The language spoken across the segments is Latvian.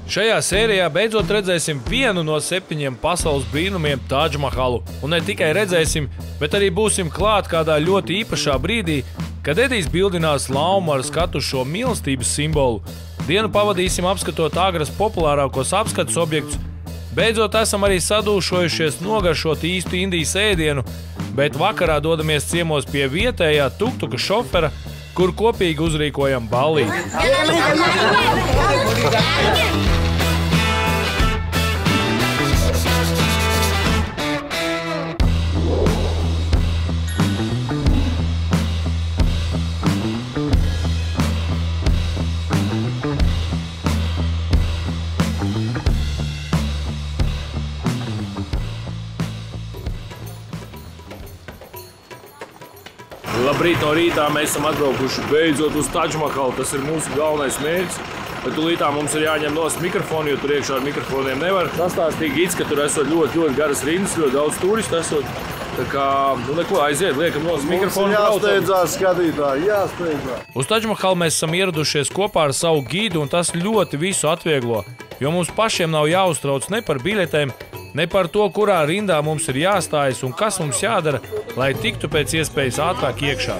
Šajā sērijā beidzot redzēsim vienu no 7 pasaules brīnumiem Tadžmahalu. Un ne tikai redzēsim, bet arī būsim klāt kādā ļoti īpašā brīdī, kad Edijs bildinās laumu ar skatu šo mīlestības simbolu. Dienu pavadīsim apskatot agras populārākos apskates objektus. Beidzot esam arī sadūšojušies nogaršot īstu Indijas ēdienu, bet vakarā dodamies ciemos pie vietējā tuktuka šofera, kur kopīgi uzrīkojam ballīti. Labrīt no rītā mēs esam atbraukuši beidzot uz Tadžmahalu. Tas ir mūsu galvenais mērķis. Bet tūlītā mums ir jāņem nost mikrofonu, jo tur iekšā ar mikrofoniem nevar. Sastāstīja gids, ka tur esot ļoti garas rindas, ļoti daudz turistu esot. Tā kā, neko, aiziet, liekam nost mikrofonu. Jāsteidzās skatītāji, jāsteidzās. Uz Tadžmahalu mēs esam ieradušies kopā ar savu gidu, un tas ļoti visu atvieglo. Jo mums pašiem nav jāuztrauc ne par biļetēm, ne par to, kurā rindā mums ir jāstājas un kas mums jādara, lai tiktu pēc iespējas ātrāk iekšā.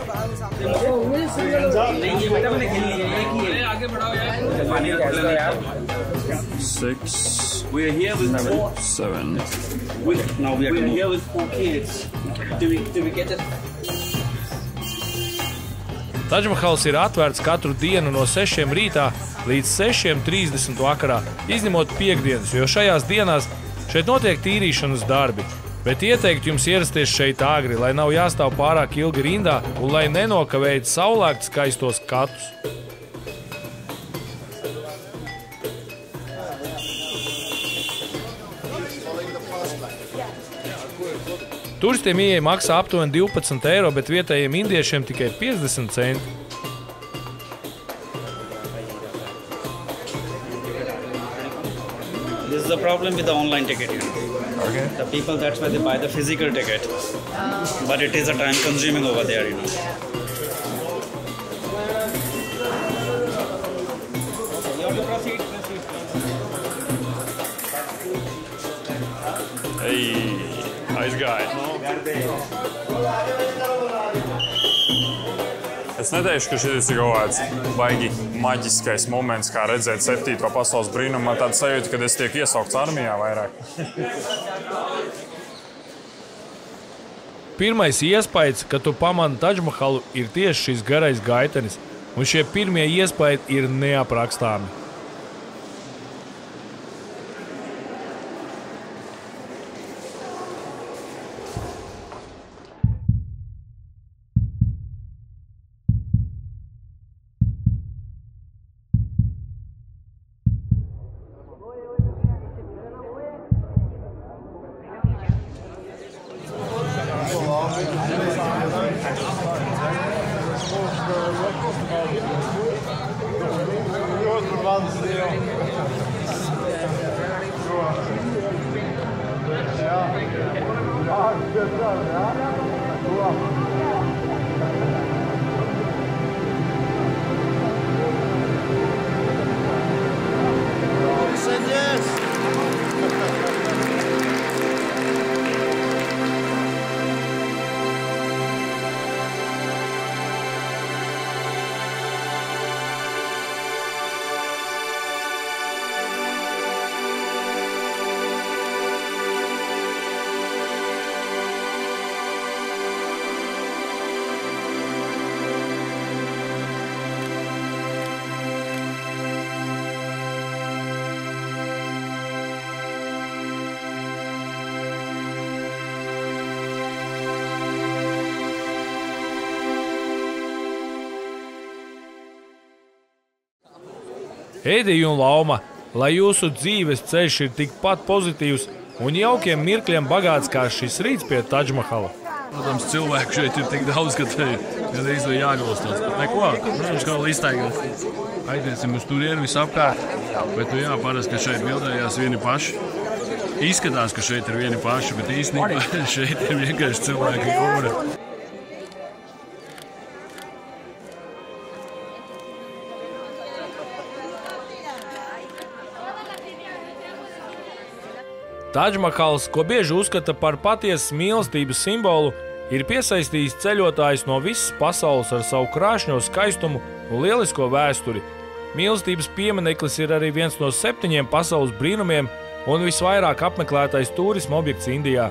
Tadžmahals ir atvērts katru dienu no 6 rītā līdz 6:30 vakarā, izņemot piekdienas, jo šajās dienās šeit notiek tīrīšanas darbi, bet ieteiktu jums ierasties šeit agri, lai nav jāstāv pārāk ilgi rindā un lai nenokavējat saulēkt skaistos skatus. Turistiem ieeja maksā aptuveni 12 eiro, bet vietējiem indiešiem tikai 50 centi. This is the problem with the online ticket. Okay. The people, that's why they buy the physical ticket. But it is a time consuming over there, Hey, aizgāja. Es neteikšu, ka šis ir kaut kāds baigi maģiskais moments, kā redzēt 7. pasaules brīnumu. Man tāda sajūta, ka es tiek iesaukts armijā vairāk. Pirmais iespējas, kad tu pamani Tadžmahalu, ir tieši šis garais gaitenis, un šie pirmie iespējas ir neaprakstāmi. Edija un Lauma, lai jūsu dzīves ceļš ir tikpat pozitīvs un jaukiem mirkļiem bagāts kā šis rīts pie Tadžmahala. Protams, cilvēku šeit ir tik daudz, ka te ir jāgulstās. Neko, protams, kā vēl iztaigāt. Aiziesim uz turieni visapkārt, bet jā, parasti, ka šeit bildējās vieni paši. Izskatās, ka šeit ir vieni paši, bet īstenībā šeit ir vienkārši cilvēki jūra. Tadžmahals, ko bieži uzskata par patiesas mīlestības simbolu, ir piesaistījis ceļotājus no visas pasaules ar savu krāšņo skaistumu un lielisko vēsturi. Mīlestības piemineklis ir arī viens no 7 pasaules brīnumiem un visvairāk apmeklētais turisma objekts Indijā.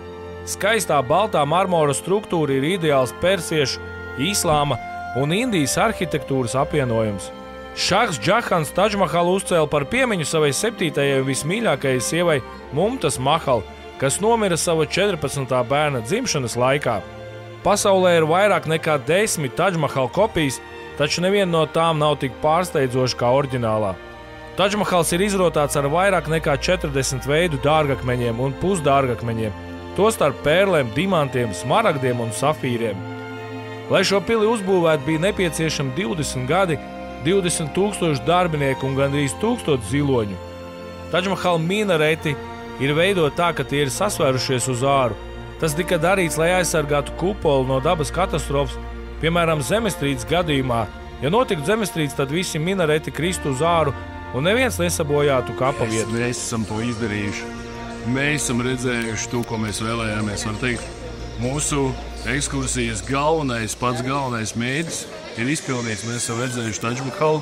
Skaistā baltā marmora struktūra ir ideāls persiešu, islāma un Indijas arhitektūras apvienojums. Šahs Džahans Tadžmahalu uzcēla par piemiņu savai 7. un vismīļākajai sievai Mumtas Mahal, kas nomira sava 14. bērna dzimšanas laikā. Pasaulē ir vairāk nekā 10 Tadžmahal kopijas, taču neviena no tām nav tik pārsteidzoša kā oriģinālā. Tadžmahals ir izrotāts ar vairāk nekā 40 veidu dārgakmeņiem un pusdārgakmeņiem, tostarp pērlēm, dimantiem, smaragdiem un safīriem. Lai šo pili uzbūvētu, bija nepieciešami 20 gadi, 20 000 darbinieku un gandrīz 1000 ziloņu. Tadžmahal minareti ir veidoti tā, ka tie ir sasvērušies uz āru. Tas tika darīts, lai aizsargātu kupolu no dabas katastrofas, piemēram, zemestrīces gadījumā. Ja notiktu zemestrīce, tad visi minareti kristu uz āru un neviens nesabojātu kapa vietu. Mēs esam to izdarījuši. Mēs esam redzējuši to, ko mēs vēlējāmies. Var teikt, mūsu ekskursijas pats galvenais mērķis ir izpildīts. Mēs esam redzējuši Tadžmahalu,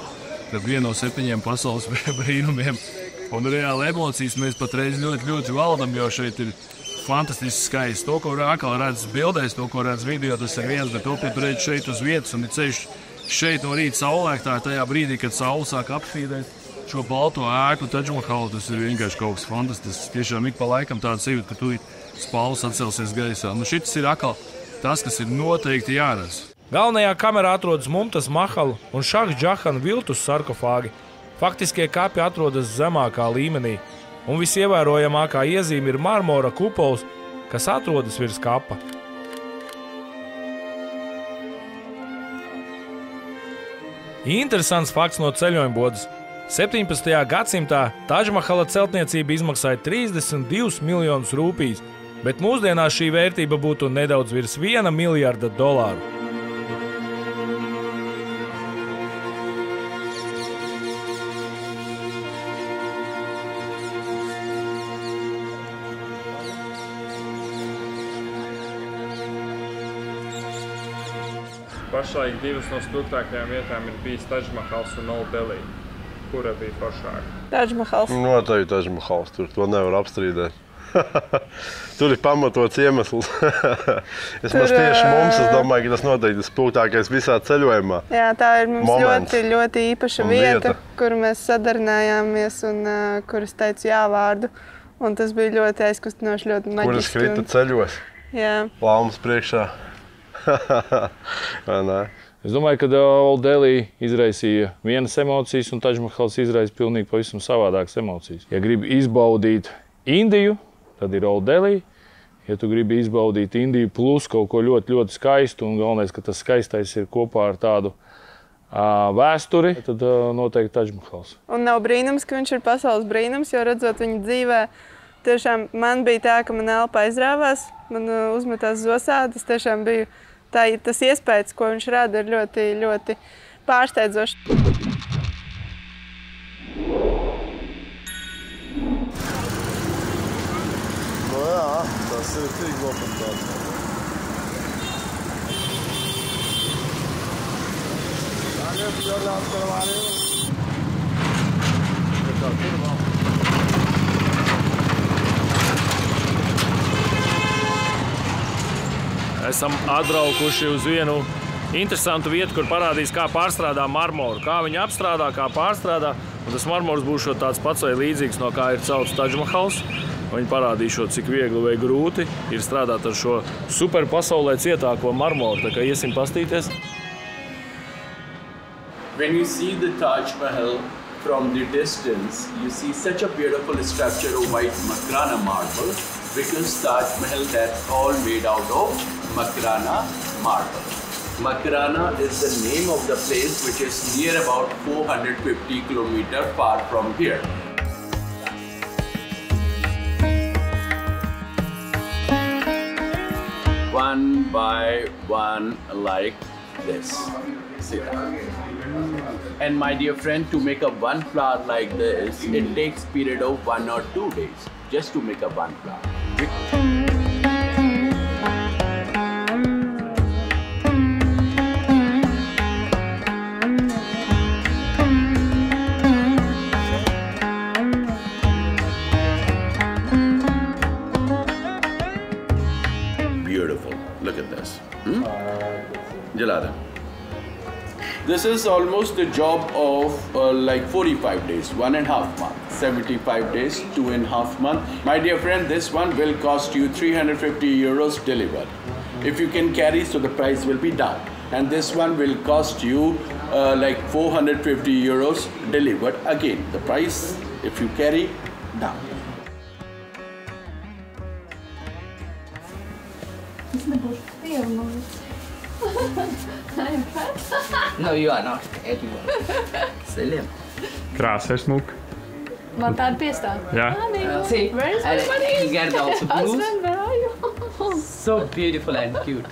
tad vienu no 7 pasaules brīnumiem. Un reāli emocijas mēs patreiz ļoti valdam, jo šeit ir fantastiski skaisti. To, ko atkal redz bildēs, to, ko redz video, tas ir viens, bet to, ko tu redz šeit uz vietas un ir ceļš šeit no rīta saulēktā, tajā brīdī, kad saule sāk apspīdēt šo balto ēku Tadžmahalu, tas ir vienkārši kaut kas fantastisks. Tiešām ik pa laikam tāda sajūta, ka tu spalvas atcelsies gaisā. Šis ir atkal tas, kas ir noteikti jāredz. Galvenajā kamerā atrodas Mumtas Mahal un Šahs Džahana viltus sarkofāgi. Faktiskie kapi atrodas zemākā līmenī, un visievērojamākā iezīme ir marmora kupols, kas atrodas virs kapa. Interesants fakts no ceļojumbodas. 17. gadsimtā Tadžmahala celtniecība izmaksāja 32 miljonus rūpijas, bet mūsdienās šī vērtība būtu nedaudz virs $1 miljarda. Pašlaik 2 no spilgtākajām vietām ir bijis Tadžmahals un Old Delhi. Kura bija foršāka? Tadžmahals. Noteikti Tadžmahals, tur nevar apstrīdēt. Tur ir pamatots iemesls. Tieši mums, es domāju, ka tas noteikti ir spilgtākais visā ceļojumā. Jā, tā ir mums ļoti īpaša vieta, kur mēs sadarinājāmies un kur es teicu jā vārdu. Un tas bija ļoti aizkustinoši, ļoti maģiski. Kur es krita ceļos. Jā. Laumas priekšā. Es domāju, ka Old Delhi izraisīja vienas emocijas, un Tadžmahals izraisa pilnīgi pavisam savādākas emocijas. Ja gribi izbaudīt Indiju, tad ir Old Delhi. Ja tu gribi izbaudīt Indiju plus kaut ko ļoti skaistu, un galvenais, ka tas skaistais ir kopā ar tādu vēsturi, tad noteikti Tadžmahals. Un nav brīnums, ka viņš ir pasaules brīnums, jo redzot viņu dzīvē, tiešām man bija tā, ka man elpa aizrāvās, man uzmetās zosā, tas tiešām bija tas iespējas, ko viņš rada, ir ļoti pārsteidzoši. No jā, tas ir tik nopatāts. Esam atbraukuši uz vienu interesantu vietu, kur parādīs, kā pārstrādā marmoru. Kā viņi apstrādā, kā pārstrādā. Un tas marmors būs tāds pats vai līdzīgs, no kā ir celts Tadžmahals. Viņi parādīšot, cik viegli vai grūti ir strādāt ar šo super pasaulē cietāko marmoru. Tā kā iesim pastīties. When you see the Taj Mahal from the distance, you see such a beautiful structure of white Makrana marble, because Taj Mahal, that's all made out of Makrana marble. Makrana is the name of the place which is near about 450 kilometers far from here. One by one like this. See that? And my dear friend, to make a one flower like this, it takes period of 1 or 2 days. just to make a one flower. Beautiful. Look at this. Jalada. This is almost the job of like 45 days, 1.5 months, 75 days, 2.5 months. My dear friend, this one will cost you 350 euros delivered. If you can carry, so the price will be down. And this one will cost you like 450 euros delivered. Again, the price, if you carry, down. No, you are not. Selim. Krāsa ir smuka. Man tāda piestāv. Jā. See, Where is my money? you get also blues. Husband, where are you? So beautiful and cute.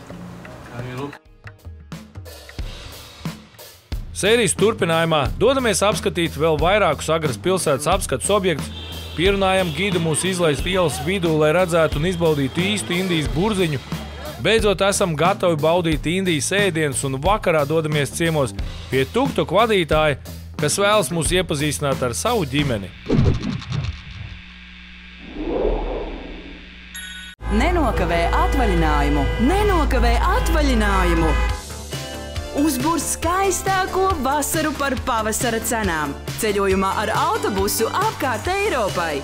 Sērijas turpinājumā dodamies apskatīt vēl vairākus Agras pilsētas apskates objektus, pierunājam gidu mūs izlaist ielas vidū, lai redzētu un izbaudītu īstu Indijas burziņu. Beidzot esam gatavi baudīt Indijas ēdienus un vakarā dodamies ciemos pie tuktuku vadītāja, kas vēlas mūs iepazīstināt ar savu ģimeni. Nenokavē atvaļinājumu! Nenokavē atvaļinājumu! Uzbūr skaistāko vasaru par pavasara cenām. Ceļojumā ar autobusu apkārt Eiropai.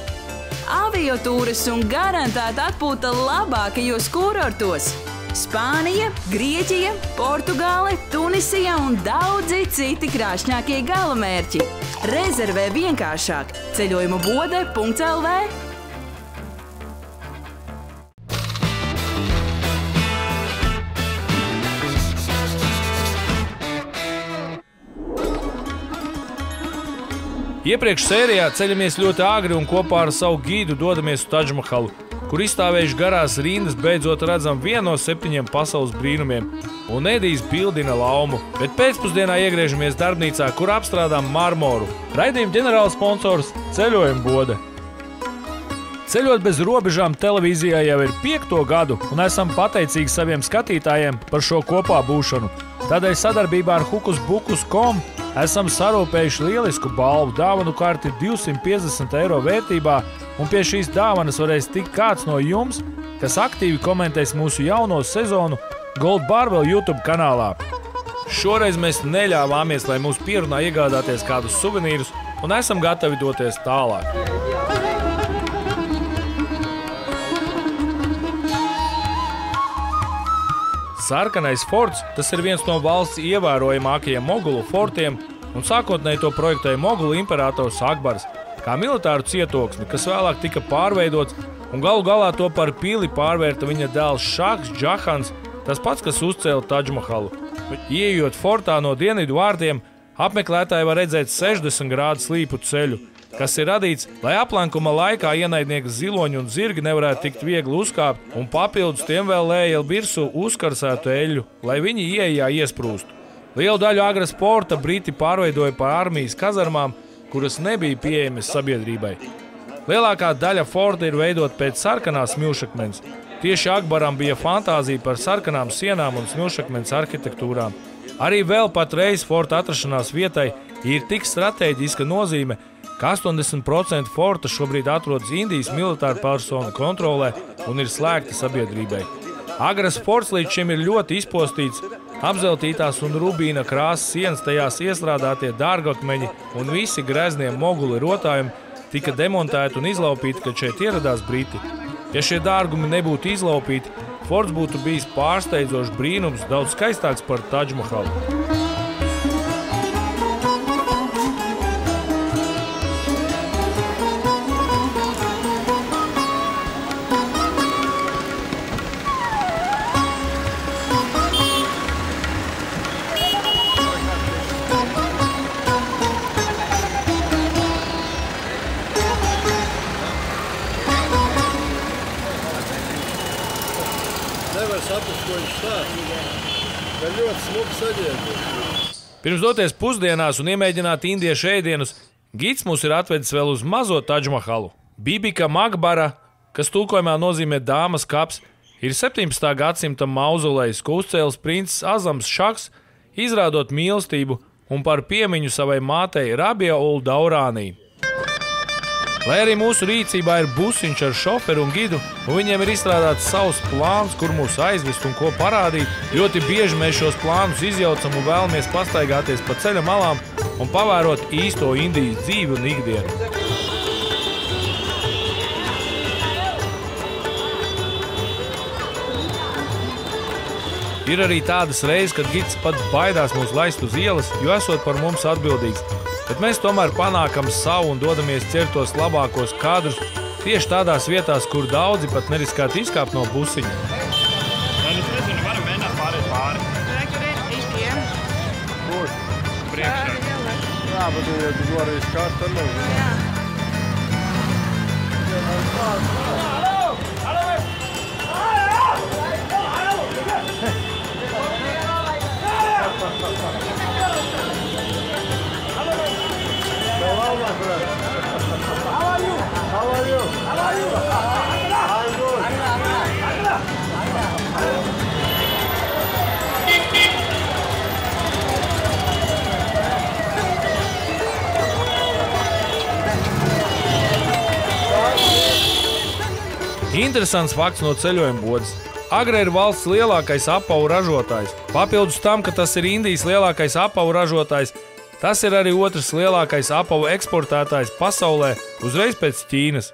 Aviotūras un garantēta atpūta labākajos kurortos. Spānija, Grieķija, Portugāle, Tunisija un daudzi citi krāšņākie galamērķi. Rezervē vienkāršāk ceļojumu bode.lv. Iepriekš sērijā ceļamies ļoti āgri un kopā ar savu gidu dodamies uz Tadžmahalu, kur izstāvējuši garās rindas beidzot redzam vienu no 7 pasaules brīnumiem un Edijs bildina laumu, bet pēcpusdienā iegriežamies darbnīcā, kur apstrādām marmoru. Raidījuma ģenerāla sponsors Ceļojuma bode. Ceļot bez robežām televīzijā jau ir 5. gadu un esam pateicīgi saviem skatītājiem par šo kopā būšanu. Tādēļ sadarbībā ar hukusbukus.com esam sarūpējuši lielisku balvu dāvanu karti 250 eiro vērtībā, un pie šīs dāvanas varēs tikt kāds no jums, kas aktīvi komentēs mūsu jauno sezonu Gold Barbell YouTube kanālā. Šoreiz mēs neļāvāmies, lai mūs pierunā iegādāties kādus suvenīrus, un esam gatavi doties tālāk. Sarkanais forts, tas ir viens no valsts ievērojamākajiem mogulu fortiem, un sākotnēji to projektēja mogulu imperators Akbars, kā militāru cietoksni, kas vēlāk tika pārveidots, un galu galā to par pili pārvērta viņa dēls Šahs Džahans, tas pats, kas uzcēla Tadžmahalu. Ieejot fortā no dienvidu vārtiem, apmeklētāji var redzēt 60 grādu slīpu ceļu, kas ir radīts, lai aplenkuma laikā ienaidnieki ziloņi un zirgi nevarētu tikt viegli uzkāpt, un papildus tiem vēl lēja virsū uzkarsētu eļļu, lai viņi ieejā iesprūstu. Lielu daļu Agras porta briti pārveidoja par armijas kazarmām, kuras nebija pieejamas sabiedrībai. Lielākā daļa forta ir veidot pēc sarkanās smilšakmens. Tieši Akbaram bija fantāzija par sarkanām sienām un smilšakmens arhitektūrām. Arī vēl patreiz forta atrašanās vietai ir tik strateģiska nozīme, ka 80% forta šobrīd atrodas Indijas militāru personu kontrolē un ir slēgta sabiedrībai. Agras forts līdz šim ir ļoti izpostīts, apzeltītās un rubīna krāsas sienas, tajās iestrādātie dārgakmeņi un visi greznie moguli rotājumi tika demontēti un izlaupīti, kad šeit ieradās briti. Ja šie dārgumi nebūtu izlaupīti, forts būtu bijis pārsteidzošs brīnums, daudz skaistāks par Tadžmahalu. Pirms doties pusdienās un iemēģināt indiešu ēdienus, gids mūs ir atvedis vēl uz mazo Tadžmahalu. Bibika Makbara, kas tulkojumā nozīmē dāmas kaps, ir 17. gadsimta mauzolejs, ko uzcēlis princis Azams Šaks, izrādot mīlestību un par piemiņu savai mātei Rabia ul Daurānī. Lai arī mūsu rīcībā ir busiņš ar šoferu un gidu, un viņiem ir izstrādāts savs plāns, kur mūs aizvest un ko parādīt, ļoti bieži mēs šos plānus izjaucam un vēlamies pastaigāties pa ceļa malām un pavērot īsto Indijas dzīvi un ikdienu. Ir arī tādas reizes, kad gids pat baidās mūs laist uz ielas, jo esot par mums atbildīgs. Bet mēs tomēr panākam savu un dodamies ķert tos labākos kadrus tieši tādās vietās, kur daudzi pat neriskētu izkāpt no busiņa. Es nezinu, varam mēģināt pārēt pāri. Tur ir īstiem. Kur? Priekšā. Jā, bet ja tu vari izkāpt, tad nav. Interesants fakts no ceļojuma bodas. Agra ir valsts lielākais apavu ražotājs. Papildus tam, ka tas ir Indijas lielākais apavu ražotājs, tas ir arī otrs lielākais apavu eksportētājs pasaulē, uzreiz pēc Ķīnas.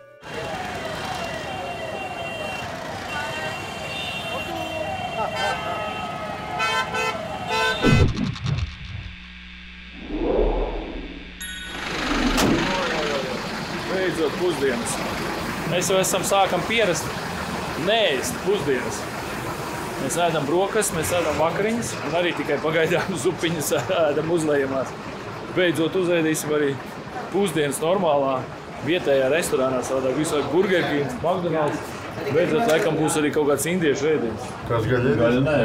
Beidzot pusdienas. Mēs jau sākam pierast neēst pusdienas. Mēs ēdam brokastis, mēs ēdam vakariņas un arī tikai pagaidām zupiņas ēdam uzlējamās. Beidzot uzēdīsim arī pusdienas normālā vietējā restorānā, savādāk visu laiku Burger King, McDonald's. Beidzot laikam būs arī kaut kāds indiešu ēdiens. Kāds gaļiet? Nē,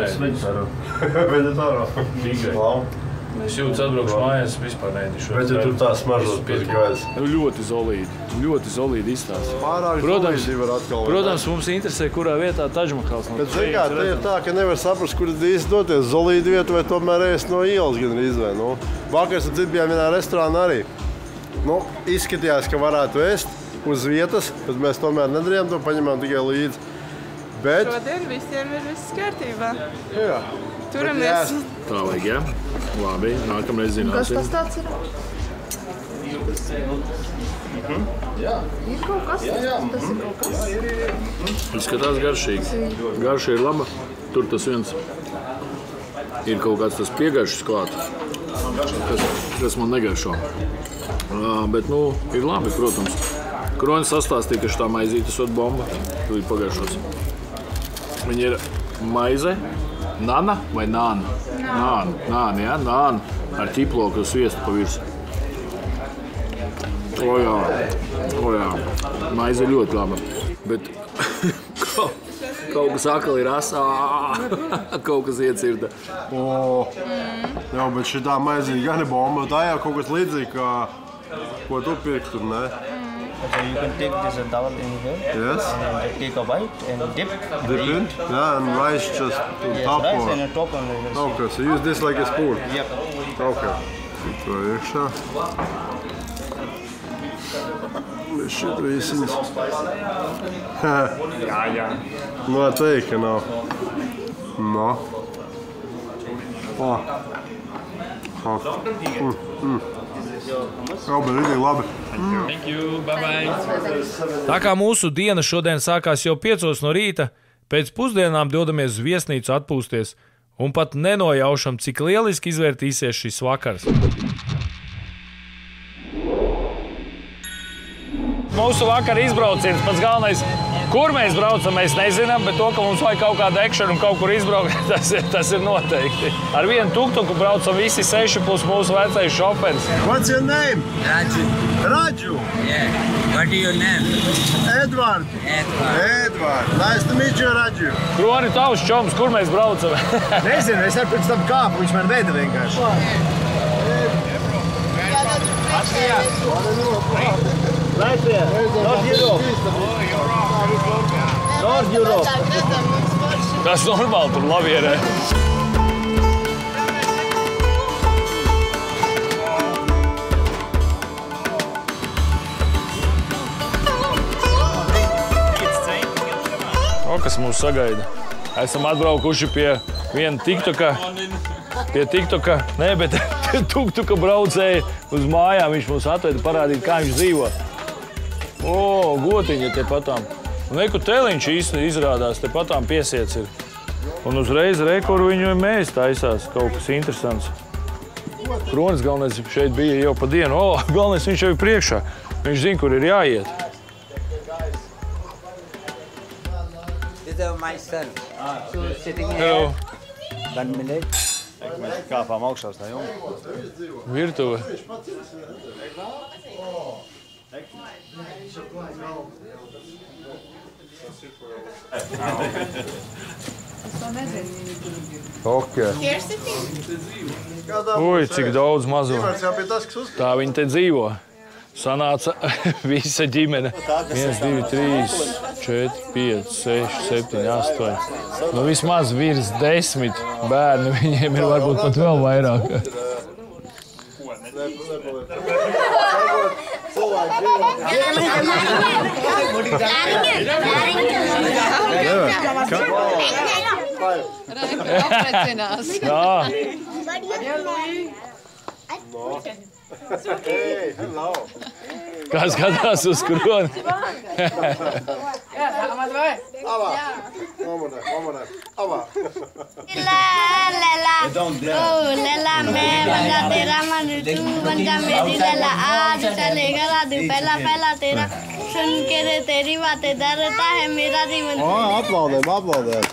veģetāro. Es jūtas atbraukšu mājās, vispār neēdīšu. Bet ja tur tā smaržos pēc gaisa. Ļoti zolīdi izstāsta. Pārāk zolīdi var atkal. Protams, mums interesē, kurā vietā Tadžmahals. Bet zin kā, te ir tā, ka nevar saprast, kur īsti doties zolīdi vietu vai tomēr ēst no ielas gan izvē. Nu, vakars un citi bijām vienā restorānā arī. Nu, izskatījās, ka varētu ēst uz vietas, bet mēs tomēr nedarījām to, paņemām tikai līdzi. Bet... Šodien visiem ir viss kārtībā. Jā. Turamies. Tā vajag, jā? Labi, nākamreiz zināsim. Kas tas tāds ir? Ir kaut kas? Tas ir kaut kas? Izskatās garšīgi. Garša ir laba. Tur tas viens ir kaut kāds tas piegaršs klāt, kas man negaršo. Bet, nu, ir labi, protams. Kronis sastāstīja, ka šitā maizīte esot bomba. Tu ir pagaršos. Viņi ir maize, nana vai nāna? Nāna, jā, nāna ar ķiploku sviestu pa virsu. O jā, maize ļoti laba. Bet kaut kas akali ir asā, kaut kas iecirta. Jā, bet šitā maizīte gan ir bomba, tā jau kaut kas līdzīgi, kā ko tu pirkt tur, ne? Okay, you can take this towel in here. Yes. And take a bite and dip. Dip in? Yeah, and rice just on top rice or? and top on the Okay, so use this like a spoon? Yep. Okay. To iekšā. Šit rīsiņas. Jā. Noteikti, ka nav. No. Bet ir labi. Thank you, bye-bye. Tā kā mūsu diena šodien sākās jau 5 no rīta, pēc pusdienām dodamies uz viesnīcu atpūsties un pat nenojaušam, cik lieliski izvērtīsies šis vakars. Mūsu vakara izbrauciens pats galvenais, kur mēs braucam, mēs nezinām, bet to, ka mums vajag kaut kādu ekšanu un kaut kur izbraukt, tas ir noteikti. Ar vienu tuktuku braucam visi 6 plus mūsu vecais šoferis. What's your name? Raju. Raju? Yeah. What is your name? Edward. Edward. Nice to meet you, Raju. Kroni, tavs čoms, kur mēs braucam? Nezinu, es arī pirms tam kāpu, viņš man veda vienkārši. Latvia, North Europe. North Europe. Tas normāli tur lavierē. Kas mūs sagaida? Esam atbraukuši pie viena tiktoka, nē, bet tuktuka braucēja uz mājām. Viņš mums atveda parādīt, kā viņš dzīvo. O, gotiņa te patām. Un neku teliņš īsti izrādās, te patām piesiets ir. Un uzreiz rekoru viņu mēs taisās, kaut kas interesants. Kronis galvenais šeit bija jau pa dienu. O, galvenais viņš jau ir priekšā. Viņš zina, kur ir jāiet. My son. So sitting Hello. here. 1 minute. Mēs kāpām augšā uz tā jumta. Virtuve. Okay. Ui, cik daudz mazo. Tā viņi te dzīvo. Sanāca visa ģimene. 1, 2, 3, 4, 5, 6, 7, 8. Nu, vismaz virs 10 bērni. Viņiem ir varbūt pat vēl vairāk. Hey, hello. Kā skatās uz kroni? Aplaudēm.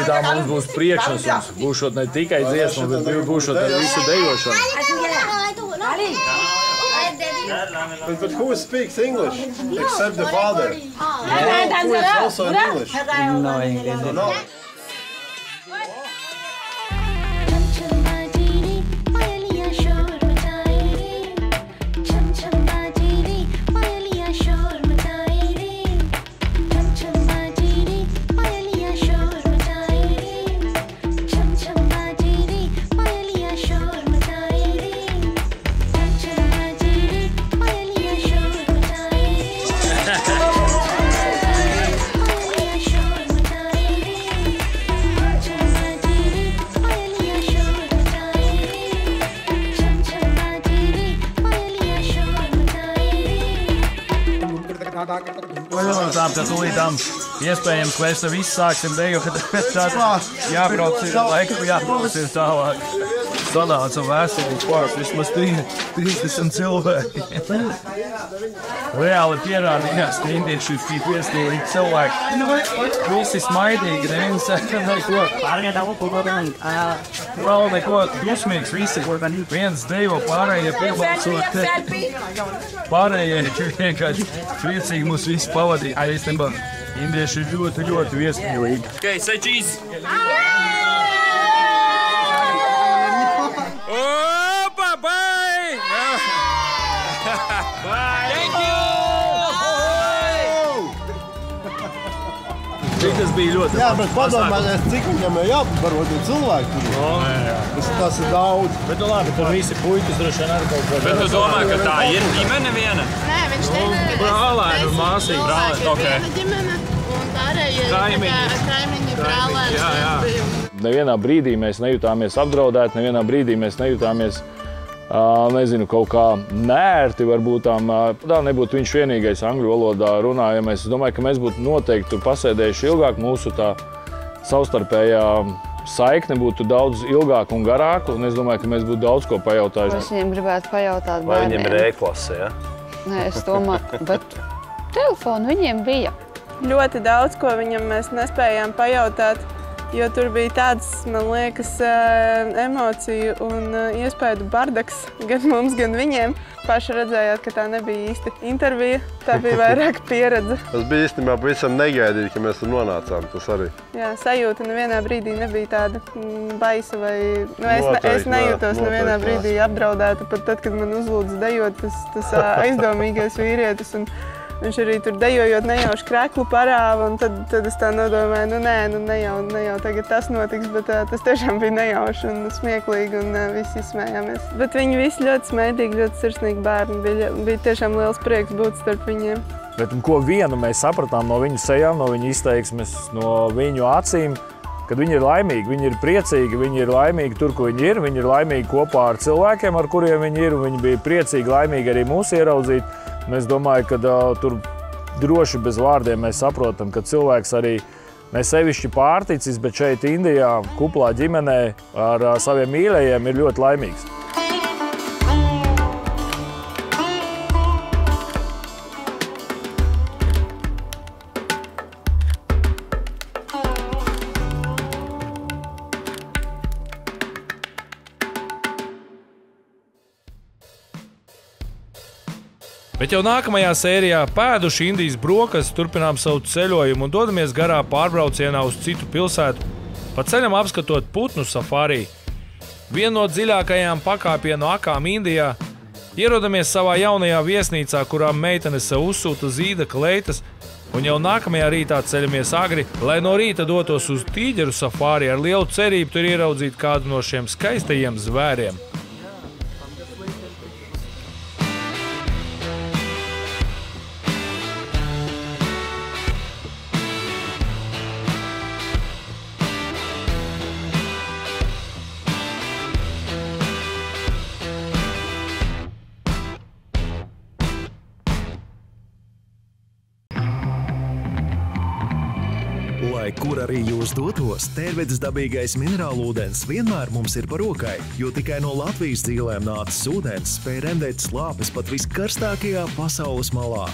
Tā mums būs priekšnesums. Būšot ne tikai dziesmu, bet būšot ar visu dejošanu. But who speaks English except the father? Who is also in English? No English. No. Tad tūlītām iespējams, ka mēs visi sāksim deju, kad jābrauc ir laiku, jābrauc ir tālāk. Sanāca veseli klāt, vismaz 30 cilvēki. Reāli pierādījās, ka indieši ir piestīvīgi cilvēki. Visi smaidīgi, neviens neko. Vēl neko dusmīgs, visi viens dejo, pārējie piebalsot. Pārējie vienkārši priecīgi mūs visi pavadīja. Aiztenībā, indieši ir ļoti viesmīlīgi. Okay, say cheese! Opa, bye! Bye! Thank you! Tas bija ļoti Jā, bet padomājies, cik viņam ir jāpabarot cilvēki tur. Tas ir daudz. Bet nu labi, tur visi puikas droši vien arī kaut ko. Bet tu domā, ka tā ir ģimene viena? Nē, viņš te ir brālēnu māsība. Brālēnu, viena ģimene un pārējie kaimiņi brālēns. Nevienā brīdī mēs nejutāmies apdraudēti, nevienā brīdī mēs nejutāmies, nezinu, kaut kā nērti, varbūt tā nebūtu viņš vienīgais angļu valodā runājamais. Es domāju, ka mēs būtu noteikti tur pasēdējuši ilgāk, mūsu tā savstarpējā saikne būtu daudz ilgāka un garāka, un es domāju, ka mēs būtu daudz ko pajautājuši. Es viņiem gribētu pajautāt bērniem. Vai viņiem ir E-klase, ja? Nē, es domāju, bet telefonu viņiem bija. Ļoti daudz, ko viņam mēs nespējām pajautāt. Jo tur bija tāds, man liekas, emociju un iespēju bardaks gan mums, gan viņiem. Paši redzējāt, ka tā nebija īsti intervija, tā bija vairāk pieredze. Tas bija īstenībā pavisam negaidīt, ka mēs tur nonācām, tas arī. Jā, sajūta nevienā brīdī nebija tāda baisa vai... Es nejūtos nevienā brīdī apdraudēta, pat tad, kad man uzlūdz dejot tas aizdomīgais vīrietis. Viņš arī tur dejojot nejauši kreklu parāva, un tad es tā nodomāju, ne jau tagad tas notiks, bet tas tiešām bija nejauši un smieklīgi, un visi izsmējāmies. Bet viņi visi ļoti smaidīgi, ļoti sirsnīgi bērni, bija tiešām liels prieks būt starp viņiem. Bet ko vienu mēs sapratām no viņu sejām, no viņu izteiksmes, no viņu acīm, kad viņi ir laimīgi, viņi ir priecīgi, viņi ir laimīgi tur, kur viņi ir laimīgi kopā ar cilvēkiem, ar kuriem viņi ir, un viņi bija priecīgi, laimīgi arī mūs ieraudzīt. Un es domāju, ka tur droši bez vārdiem mēs saprotam, ka cilvēks arī nesevišķi pārticis, bet šeit Indijā, kuplā ģimenē ar saviem mīļajiem ir ļoti laimīgs. Bet jau nākamajā sērijā pēduši Indijas brokastis turpinām savu ceļojumu un dodamies garā pārbraucienā uz citu pilsētu, pa ceļam apskatot putnu safārī. Vienu no dziļākajām pakāpienu akām Indijā ierodamies savā jaunajā viesnīcā, kurā meitenes sev uzsūta zīda kleitas, un jau nākamajā rītā ceļamies agri, lai no rīta dotos uz tīģeru safārī ar lielu cerību tur ieraudzīt kādu no šiem skaistajiem zvēriem. Lai kur arī jūs dotos, Tērvetes dabīgais minerālūdens vienmēr mums ir par rokai, jo tikai no Latvijas dzīlēm nācis ūdens spēj rendēt slāpes pat viskarstākajā pasaules malā.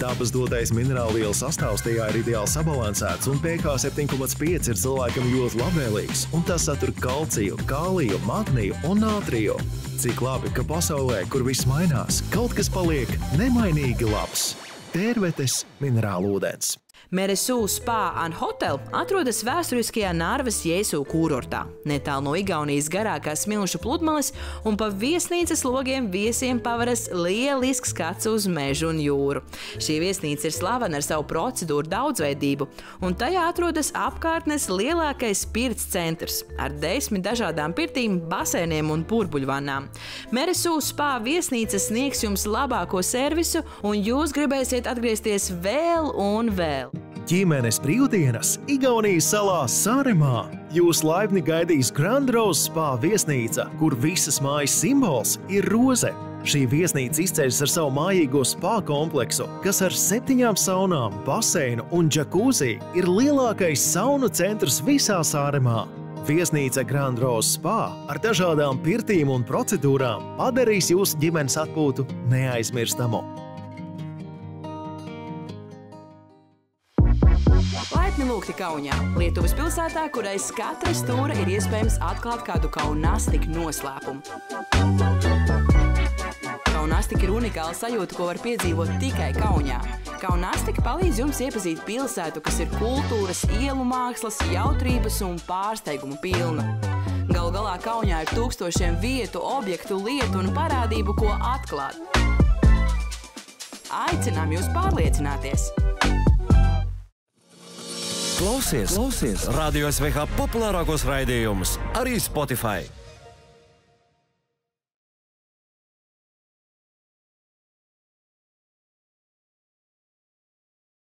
Dabas dotais minerālvielu sastāvs tajā ir ideāli sabalansēts, un pH 7,5 ir cilvēkam ļoti labvēlīgs, un tas satur kalciju, kāliju, magniju un nātriju. Cik labi, ka pasaulē, kur viss mainās, kaut kas paliek nemainīgi labs. Tērvetes minerālūdens. Meresū Spa and Hotel atrodas vēsturiskajā Narvas Jēzu kūrortā, netālu no Igaunijas garākās smilšu pludmales, un pa viesnīcas logiem viesiem pavaras lielisks skats uz mežu un jūru. Šī viesnīca ir slavena ar savu procedūru daudzveidību, un tajā atrodas apkārtnes lielākais pirts centrs ar 10 dažādām pirtīm, basēniem un burbuļvannām. Meresū Spa viesnīca sniegs jums labāko servisu, un jūs gribēsiet atgriezties vēl un vēl. Ģimenes brīvdienas Igaunijas salā Sāremā. Jūs laipni gaidīs Grand Rose Spa viesnīca, kur visas mājas simbols ir roze. Šī viesnīca izceļas ar savu mājīgo spa kompleksu, kas ar 7 saunām, baseinu un džakūzī ir lielākais saunu centrs visā Sāremā. Viesnīca Grand Rose Spa ar dažādām pirtīm un procedūrām padarīs jūsu ģimenes atpūtu neaizmirstamu. Laipni lūgti Kaunijā, Lietuvas pilsētā, kur aiz katra stūra ir iespējams atklāt kādu kaunastika noslēpumu. Kaunastika ir unikāla sajūta, ko var piedzīvot tikai Kaunijā. Kaunastika palīdz jums iepazīt pilsētu, kas ir kultūras, ielu mākslas, jautrības un pārsteigumu pilna. Galu galā Kaunijā ir tūkstošiem vietu, objektu, lietu un parādību, ko atklāt. Aicinām jūs pārliecināties! Klausies Radio SVH populārākos raidījumus arī Spotify.